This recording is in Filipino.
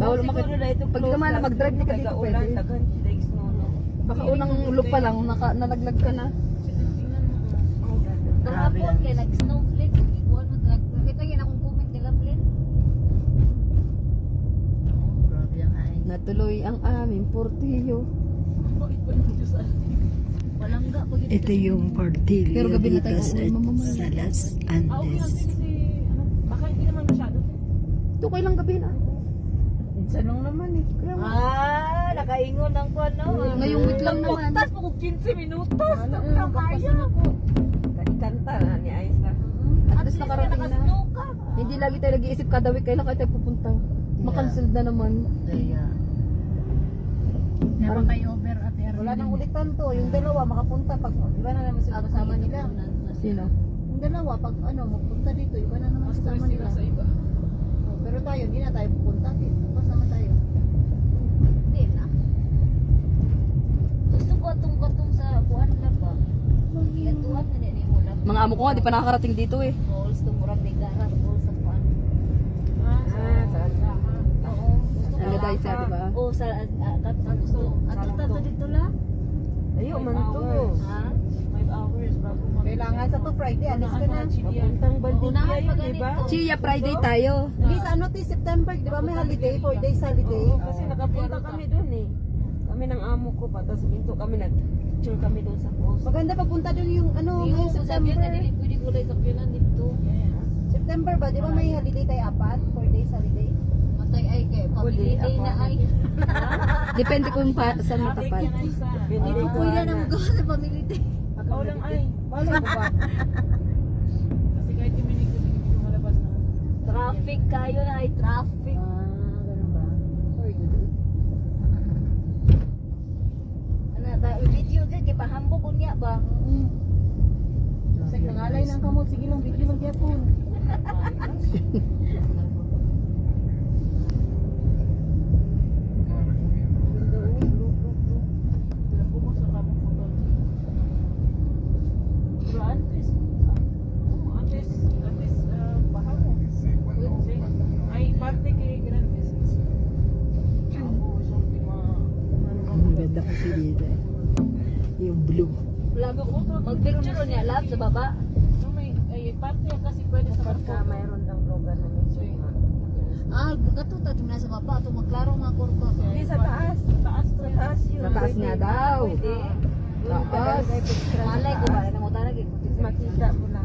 Bawal Siguro na ito Pag close naman na, mag-drive di ka siguro dito kay pwede. kaulan, daghan sila snow, no? Baka unang ulog pa lang, nalaglag ka na. Kahapon kay nag-snowflake. Ikuan mo nakita yun akong comment nila Flynn. Grabe ang ay. Natuloy ang aming portillo. Walangga ko dito. Ito yung Portillo Pero gabi na tayo dito uuwi, mamamay. sa Las Andes. Baka hindi naman masyado. Ito kailang gabi na. Minsan lang naman eh. Nakaingon ang kuan no. Ngayong week lang naman. Tas po 15 minutos. Kaya kanta na ni Aisa. At least nakarating na. Hindi lagi tayo nag-iisip kada week kailan kayo tayo pupunta. Makancel na naman. Kaya. Parang over at Wala nang ulitan to. Yung dalawa makapunta pag iba na naman sila kasama nila. sino? Yung dalawa pag magpunta dito, iba na naman kasama nila. Sa iba. Pero tayo, hindi na tayo pupunta. Kasama tayo. Hindi na. Gusto ko atong katong sa kuan na ba? Iyatuan na ni mo lang. Mga amo ko nga, di pa nakakarating dito eh. Balls to murag ni gara balls sa kuan. Oo. Ano dahil sa, di ba? Oh, sa ato dito la. Ayaw man to. Ha? 5 hours bago mag- Kailangan sa to Friday, alis ka na. Papuntang Unahan Valdivia pa yun, di ba? ganito. Chia Friday tayo. Hindi sa ano, September, di ba may holiday, 4 days holiday. Kasi nakapunta kami doon eh. Kami ng amo ko pa, tapos minto kami nag-picture kami doon sa post. Maganda papunta doon yung ano, Yung ngayong sabi September. na dili pwede ko lang sa pilan dito. September ba, di ba may holiday tayo apat? 4 days holiday. Matay ay kay family day na ay. Depende kung saan matapat. Hindi Hindi ko ko na nang gawa sa family day. Ikaw lang ay. Wala ko ba? Kasi kahit yung minig ko malabas na. Traffic kayo na ay traffic. Ganun ba? Sorry, good. Ano ta video gid kay pahambog unya ba? Sa nangalay ng kamot, sige lang, video lang gyapon. Pumusok ka mo photo. Pero antes, baha mo. Ay, parte kay Grandes. Ako, something Ang ganda kasi dito eh. Yung blue. Lago ko mag-picture niya lab sa baba. No, may parte yan kasi pwede sa barko. Mayroon lang logan na may Ah, gato ta na sa baba ato magklaro nga kurba. Hindi sa taas. Taas to Sa yan. taas yun. Sa taas nga daw. Pwede. Taas. Malay ko ba na mo tanag ko. Makita mo na.